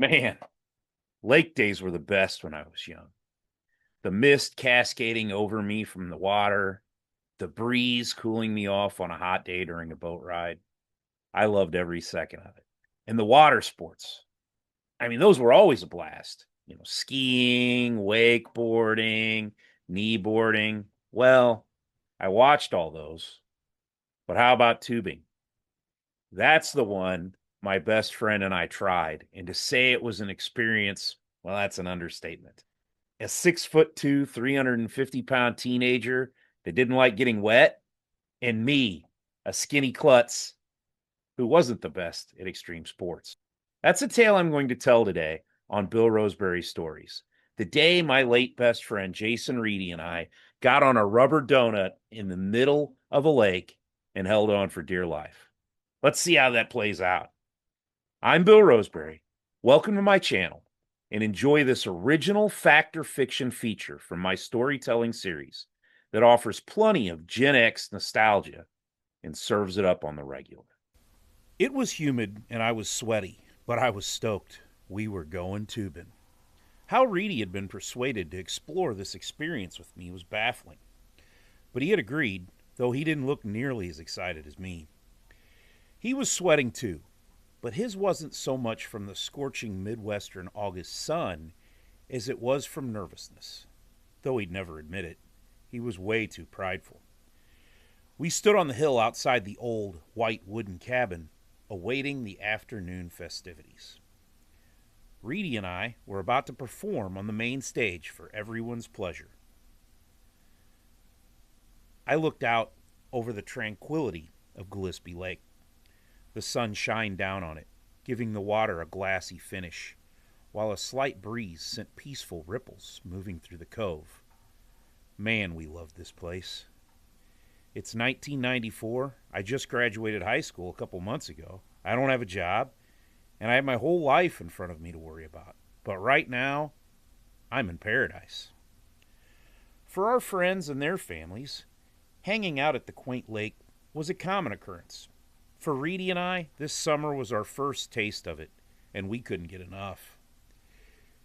Man, lake days were the best when I was young. The mist cascading over me from the water, the breeze cooling me off on a hot day during a boat ride. I loved every second of it. And the water sports. I mean, those were always a blast. Skiing, wakeboarding, kneeboarding. Well, I watched all those. But how about tubing? That's the one my best friend and I tried. And to say it was an experience, well, that's an understatement. A 6'2", 350-pound teenager that didn't like getting wet, and me, a skinny klutz who wasn't the best at extreme sports. That's a tale I'm going to tell today on Bill Roseberry Stories. The day my late best friend Jason Reedy and I got on a rubber donut in the middle of a lake and held on for dear life. Let's see how that plays out. I'm Bill Roseberry. Welcome to my channel, and enjoy this original fact or fiction feature from my storytelling series that offers plenty of Gen X nostalgia and serves it up on the regular. It was humid and I was sweaty, but I was stoked. We were going tubing. How Reedy had been persuaded to explore this experience with me was baffling. But he had agreed, though he didn't look nearly as excited as me. He was sweating too, but his wasn't so much from the scorching Midwestern August sun as it was from nervousness. Though he'd never admit it, he was way too prideful. We stood on the hill outside the old, white wooden cabin, awaiting the afternoon festivities. Reedy and I were about to perform on the main stage for everyone's pleasure. I looked out over the tranquility of Gillespie Lake. The sun shined down on it, giving the water a glassy finish, while a slight breeze sent peaceful ripples moving through the cove. Man, we loved this place. It's 1994. I just graduated high school a couple months ago. I don't have a job, and I have my whole life in front of me to worry about. But right now, I'm in paradise. For our friends and their families, hanging out at the quaint lake was a common occurrence. For Reedy and I, this summer was our first taste of it, and we couldn't get enough.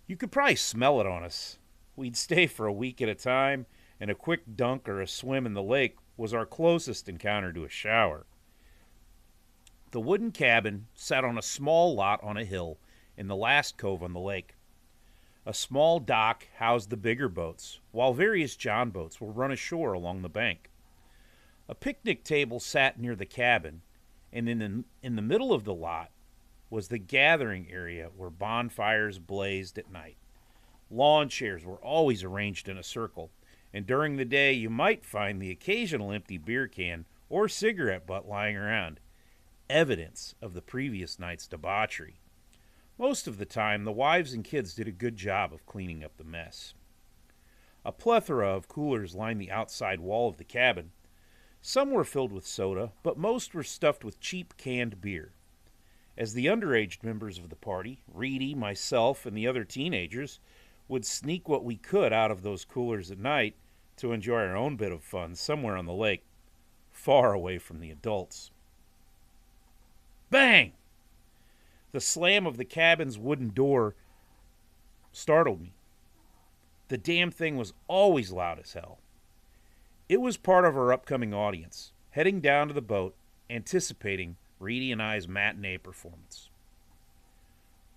You could probably smell it on us. We'd stay for a week at a time, and a quick dunk or a swim in the lake was our closest encounter to a shower. The wooden cabin sat on a small lot on a hill in the last cove on the lake. A small dock housed the bigger boats, while various john boats were run ashore along the bank. A picnic table sat near the cabin, and in the middle of the lot was the gathering area where bonfires blazed at night. Lawn chairs were always arranged in a circle, and during the day you might find the occasional empty beer can or cigarette butt lying around, evidence of the previous night's debauchery. Most of the time, the wives and kids did a good job of cleaning up the mess. A plethora of coolers lined the outside wall of the cabin. Some were filled with soda, but most were stuffed with cheap canned beer. As the underage members of the party, Reedy, myself, and the other teenagers, would sneak what we could out of those coolers at night to enjoy our own bit of fun somewhere on the lake, far away from the adults. Bang! The slam of the cabin's wooden door startled me. The damn thing was always loud as hell. It was part of our upcoming audience, heading down to the boat, anticipating Reedy and I's matinee performance.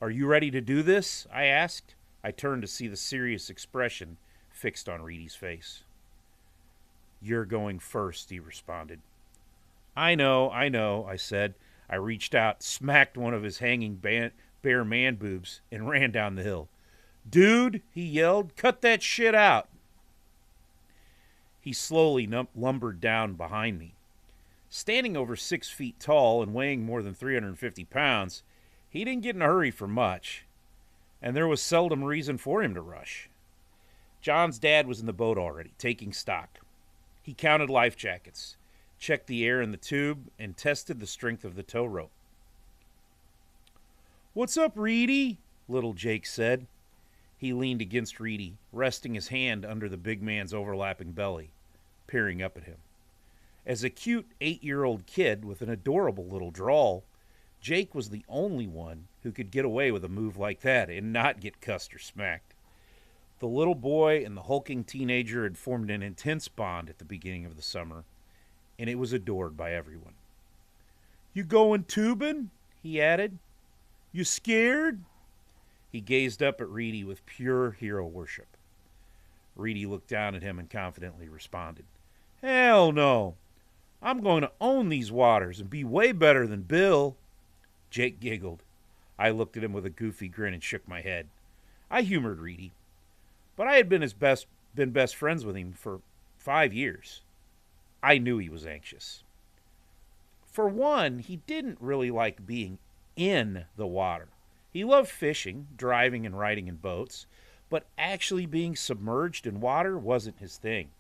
"Are you ready to do this?" I asked. I turned to see the serious expression fixed on Reedy's face. "You're going first," he responded. I know, I said. I reached out, smacked one of his hanging bare man boobs, and ran down the hill. "Dude," he yelled, "cut that shit out." He slowly lumbered down behind me. Standing over 6 feet tall and weighing more than 350 pounds, he didn't get in a hurry for much, and there was seldom reason for him to rush. John's dad was in the boat already, taking stock. He counted life jackets, checked the air in the tube, and tested the strength of the tow rope. "What's up, Reedy?" little Jake said. He leaned against Reedy, resting his hand under the big man's overlapping belly, peering up at him. As a cute 8-year-old kid with an adorable little drawl, Jake was the only one who could get away with a move like that and not get cussed or smacked. The little boy and the hulking teenager had formed an intense bond at the beginning of the summer, and it was adored by everyone. "You going tubing?" he added. "You scared?" He gazed up at Reedy with pure hero worship. Reedy looked down at him and confidently responded, "Hell no. I'm going to own these waters and be way better than Bill." Jake giggled. I looked at him with a goofy grin and shook my head. I humored Reedy, but I had been best friends with him for 5 years. I knew he was anxious. For one, he didn't really like being in the water. He loved fishing, driving, and riding in boats, but actually being submerged in water wasn't his thing.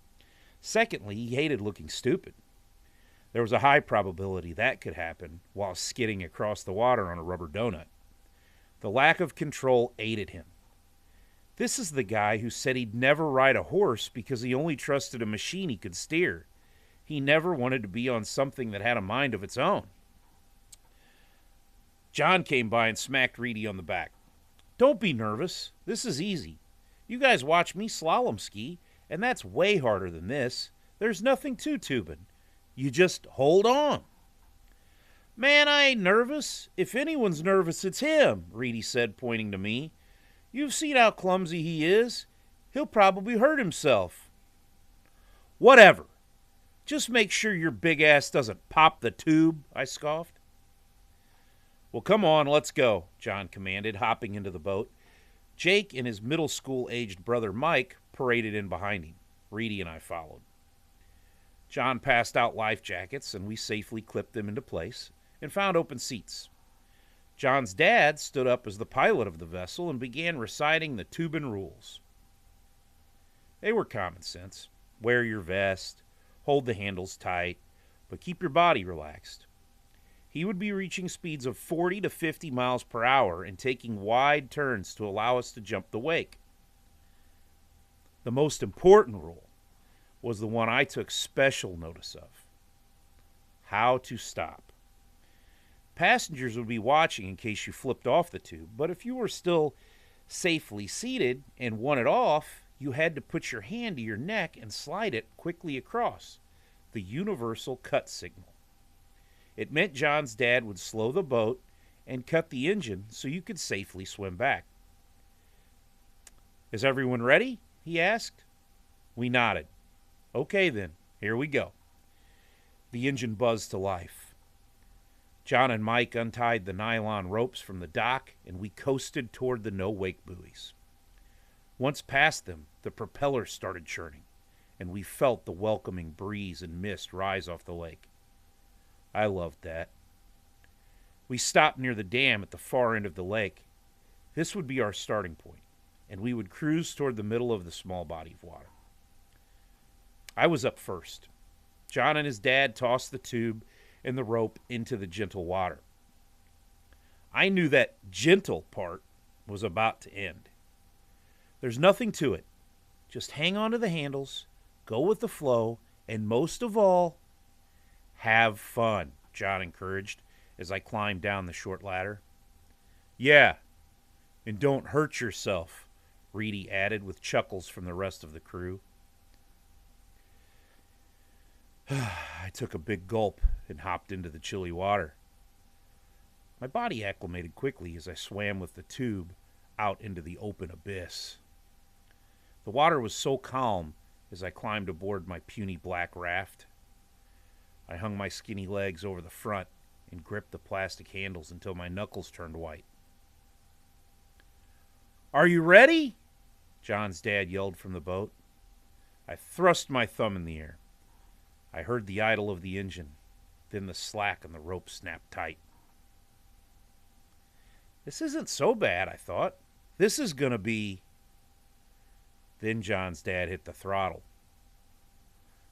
Secondly, he hated looking stupid. There was a high probability that could happen while skidding across the water on a rubber donut. The lack of control aided him. This is the guy who said he'd never ride a horse because he only trusted a machine he could steer. He never wanted to be on something that had a mind of its own. John came by and smacked Reedy on the back. "Don't be nervous. This is easy. You guys watch me slalom ski, and that's way harder than this. There's nothing to tubing. You just hold on." "Man, I ain't nervous. If anyone's nervous, it's him," Reedy said, pointing to me. "You've seen how clumsy he is. He'll probably hurt himself." "Whatever. Just make sure your big ass doesn't pop the tube," I scoffed. "Well, come on, let's go," John commanded, hopping into the boat. Jake and his middle school-aged brother Mike paraded in behind him. Reedy and I followed. John passed out life jackets, and we safely clipped them into place and found open seats. John's dad stood up as the pilot of the vessel and began reciting the tubing rules. They were common sense. Wear your vest, hold the handles tight, but keep your body relaxed. He would be reaching speeds of 40 to 50 miles per hour and taking wide turns to allow us to jump the wake. The most important rule was the one I took special notice of: how to stop. Passengers would be watching in case you flipped off the tube, but if you were still safely seated and wanted off, you had to put your hand to your neck and slide it quickly across, the universal cut signal. It meant John's dad would slow the boat and cut the engine so you could safely swim back. "Is everyone ready?" he asked. We nodded. "Okay then, here we go." The engine buzzed to life. John and Mike untied the nylon ropes from the dock, and we coasted toward the no-wake buoys. Once past them, the propellers started churning, and we felt the welcoming breeze and mist rise off the lake. I loved that. We stopped near the dam at the far end of the lake. This would be our starting point, and we would cruise toward the middle of the small body of water. I was up first. John and his dad tossed the tube and the rope into the gentle water. I knew that gentle part was about to end. There's nothing to it. Just hang on to the handles, go with the flow, and most of all, have fun, John encouraged as I climbed down the short ladder. "Yeah, and don't hurt yourself," Reedy added with chuckles from the rest of the crew. I took a big gulp and hopped into the chilly water. My body acclimated quickly as I swam with the tube out into the open abyss. The water was so calm as I climbed aboard my puny black raft. I hung my skinny legs over the front and gripped the plastic handles until my knuckles turned white. "Are you ready?" John's dad yelled from the boat. I thrust my thumb in the air. I heard the idle of the engine, then the slack on the rope snapped tight. This isn't so bad, I thought. This is going to be... Then John's dad hit the throttle.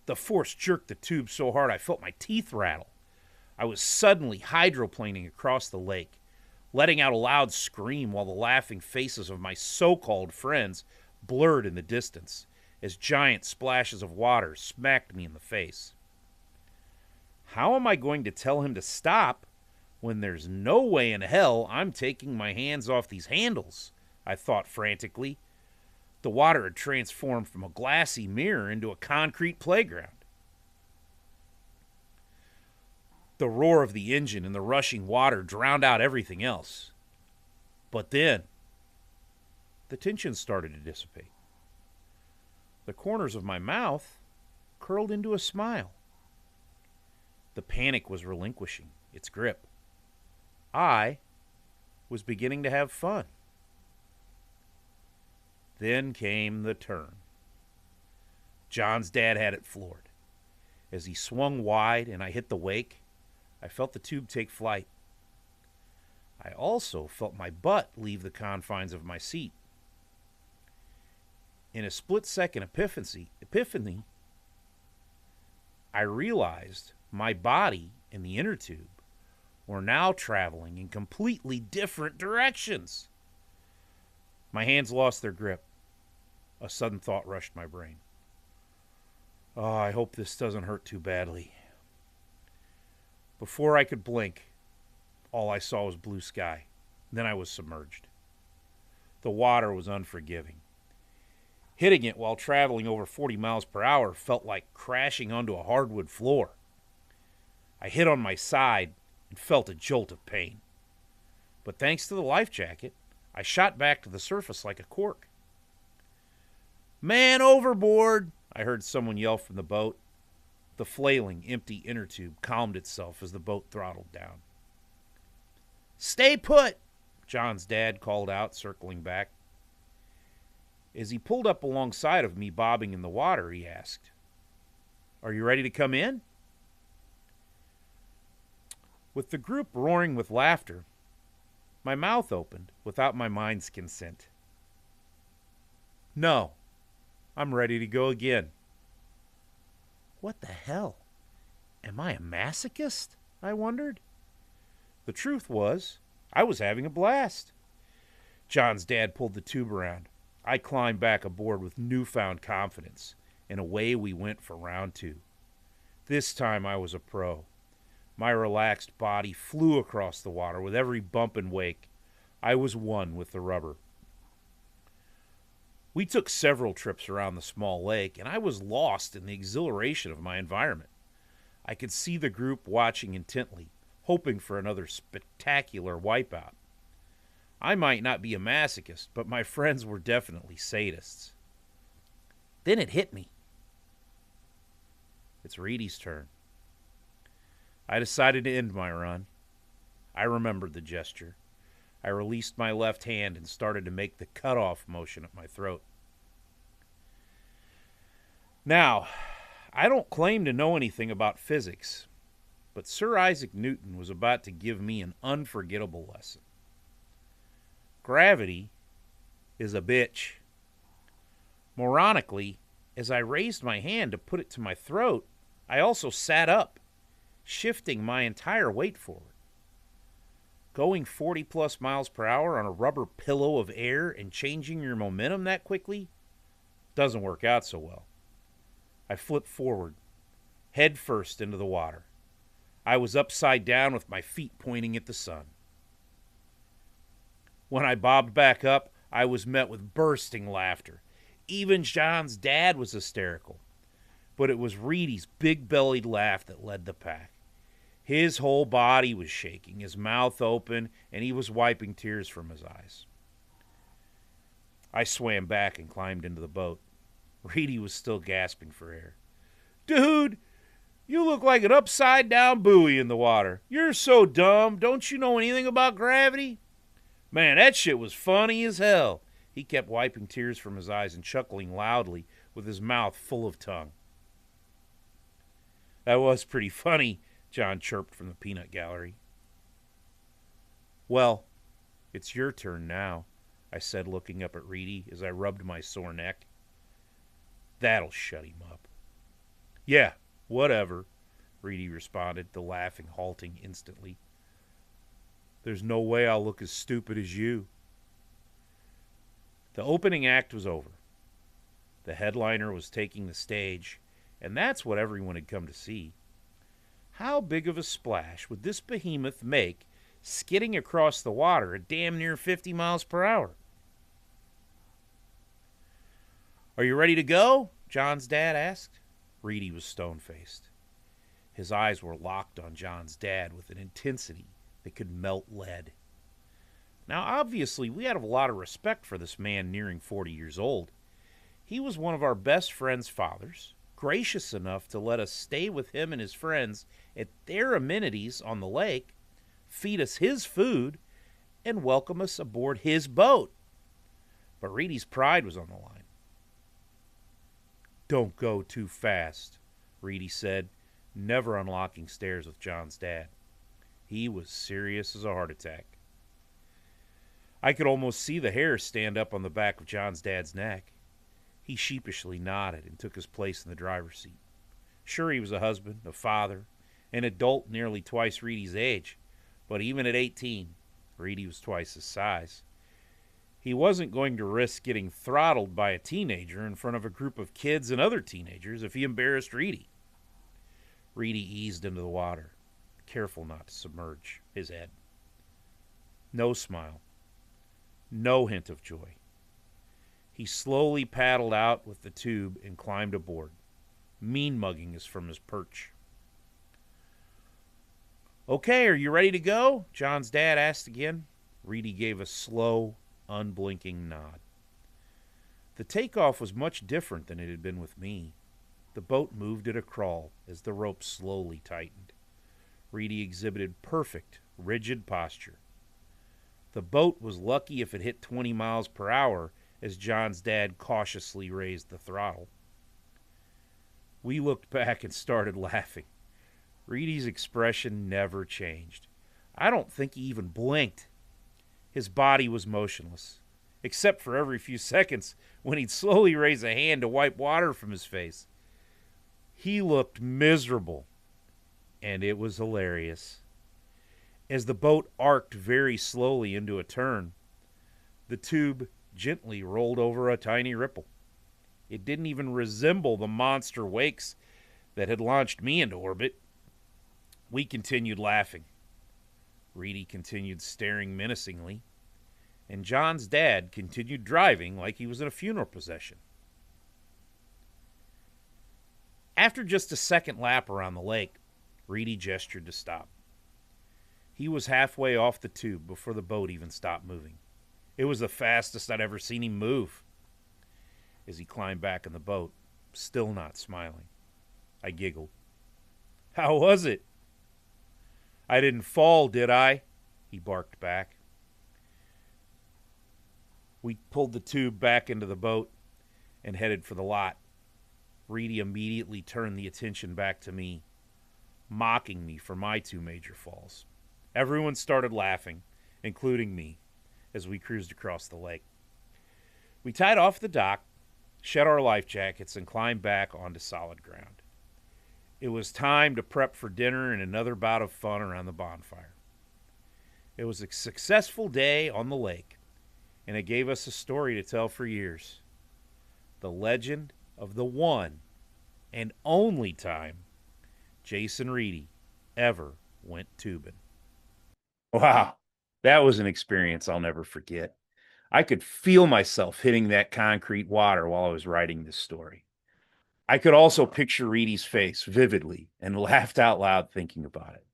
The force jerked the tube so hard I felt my teeth rattle. I was suddenly hydroplaning across the lake, letting out a loud scream while the laughing faces of my so-called friends blurred in the distance as giant splashes of water smacked me in the face. How am I going to tell him to stop When there's no way in hell I'm taking my hands off these handles, I thought frantically. The water had transformed from a glassy mirror into a concrete playground. The roar of the engine and the rushing water drowned out everything else. But then, the tension started to dissipate. The corners of my mouth curled into a smile. The panic was relinquishing its grip. I was beginning to have fun. Then came the turn. John's dad had it floored. As he swung wide and I hit the wake, I felt the tube take flight. I also felt my butt leave the confines of my seat. In a split-second epiphany, I realized my body and the inner tube were now traveling in completely different directions. My hands lost their grip. A sudden thought rushed my brain. Oh, I hope this doesn't hurt too badly. Before I could blink, all I saw was blue sky. Then I was submerged. The water was unforgiving. Hitting it while traveling over 40 miles per hour felt like crashing onto a hardwood floor. I hit on my side and felt a jolt of pain. But thanks to the life jacket, I shot back to the surface like a cork. "Man overboard!" I heard someone yell from the boat. The flailing, empty inner tube calmed itself as the boat throttled down. "Stay put!" John's dad called out, circling back. As he pulled up alongside of me, bobbing in the water, he asked, "Are you ready to come in?" With the group roaring with laughter, my mouth opened without my mind's consent. "No, I'm ready to go again." What the hell? Am I a masochist? I wondered. The truth was, I was having a blast. John's dad pulled the tube around. I climbed back aboard with newfound confidence, and away we went for round 2. This time I was a pro. My relaxed body flew across the water with every bump and wake. I was one with the rubber. We took several trips around the small lake, and I was lost in the exhilaration of my environment. I could see the group watching intently, hoping for another spectacular wipeout. I might not be a masochist, but my friends were definitely sadists. Then it hit me. It's Reedy's turn. I decided to end my run. I remembered the gesture. I released my left hand and started to make the cut-off motion at my throat. Now, I don't claim to know anything about physics, but Sir Isaac Newton was about to give me an unforgettable lesson. Gravity is a bitch. Moronically, as I raised my hand to put it to my throat, I also sat up, shifting my entire weight forward. Going 40 plus miles per hour on a rubber pillow of air and changing your momentum that quickly doesn't work out so well. I flipped forward, head first into the water. I was upside down with my feet pointing at the sun. When I bobbed back up, I was met with bursting laughter. Even John's dad was hysterical. But it was Reedy's big-bellied laugh that led the pack. His whole body was shaking, his mouth open, and he was wiping tears from his eyes. I swam back and climbed into the boat. Reedy was still gasping for air. "Dude, you look like an upside-down buoy in the water. You're so dumb. Don't you know anything about gravity?" "Man, that shit was funny as hell." He kept wiping tears from his eyes and chuckling loudly with his mouth full of tongue. "That was pretty funny," John chirped from the peanut gallery. "Well, it's your turn now," I said, looking up at Reedy as I rubbed my sore neck. That'll shut him up. "Yeah, whatever," Reedy responded, the laughing halting instantly. "There's no way I'll look as stupid as you." The opening act was over. The headliner was taking the stage, and that's what everyone had come to see. How big of a splash would this behemoth make skidding across the water at damn near 50 miles per hour? Are you ready to go? John's dad asked. Reedy was stone-faced. His eyes were locked on John's dad with an intensity that could melt lead. Now, obviously, we had a lot of respect for this man nearing 40 years old. He was one of our best friends' fathers, gracious enough to let us stay with him and his friends at their amenities on the lake, feed us his food, and welcome us aboard his boat. But Reedy's pride was on the line. "Don't go too fast," Reedy said, never unlocking stairs with John's dad. He was serious as a heart attack. I could almost see the hair stand up on the back of John's dad's neck. He sheepishly nodded and took his place in the driver's seat. Sure, he was a husband, a father, an adult nearly twice Reedy's age, but even at 18, Reedy was twice his size. He wasn't going to risk getting throttled by a teenager in front of a group of kids and other teenagers if he embarrassed Reedy. Reedy eased into the water, careful not to submerge his head. No smile. No hint of joy. He slowly paddled out with the tube and climbed aboard, mean-mugging us from his perch. "Okay, are you ready to go?" John's dad asked again. Reedy gave a slow, unblinking nod. The takeoff was much different than it had been with me. The boat moved at a crawl as the rope slowly tightened. Reedy exhibited perfect, rigid posture. The boat was lucky if it hit 20 miles per hour as John's dad cautiously raised the throttle. We looked back and started laughing. Reedy's expression never changed. I don't think he even blinked. His body was motionless, except for every few seconds when he'd slowly raise a hand to wipe water from his face. He looked miserable, and it was hilarious. As the boat arced very slowly into a turn, the tube gently rolled over a tiny ripple. It didn't even resemble the monster wakes that had launched me into orbit. We continued laughing. Reedy continued staring menacingly, and John's dad continued driving like he was in a funeral procession. After just a second lap around the lake, Reedy gestured to stop. He was halfway off the tube before the boat even stopped moving. It was the fastest I'd ever seen him move. As he climbed back in the boat, still not smiling, I giggled. "How was it?" "I didn't fall, did I?" he barked back. We pulled the tube back into the boat and headed for the lot. Reedy immediately turned the attention back to me, mocking me for my two major falls. Everyone started laughing, including me, as we cruised across the lake. We tied off the dock, shed our life jackets, and climbed back onto solid ground. It was time to prep for dinner and another bout of fun around the bonfire. It was a successful day on the lake, and it gave us a story to tell for years. The legend of the one and only time Jason Reedy ever went tubing. Wow, that was an experience I'll never forget. I could feel myself hitting that concrete water while I was writing this story. I could also picture Reedy's face vividly and laughed out loud thinking about it.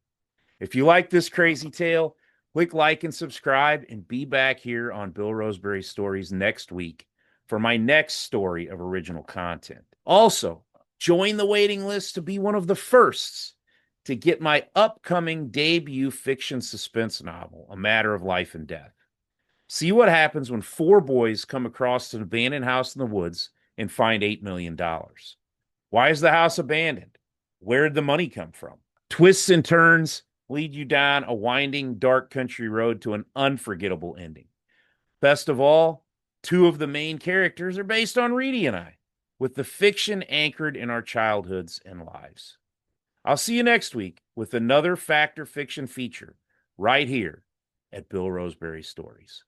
If you like this crazy tale, click like and subscribe and be back here on Bill Roseberry Stories next week for my next story of original content. Also, join the waiting list to be one of the firsts to get my upcoming debut fiction suspense novel, A Matter of Life and Death. See what happens when four boys come across an abandoned house in the woods and find $8 million. Why is the house abandoned? Where did the money come from? Twists and turns lead you down a winding, dark country road to an unforgettable ending. Best of all, two of the main characters are based on Reedy and I, with the fiction anchored in our childhoods and lives. I'll see you next week with another fact or fiction feature right here at Bill Roseberry Stories.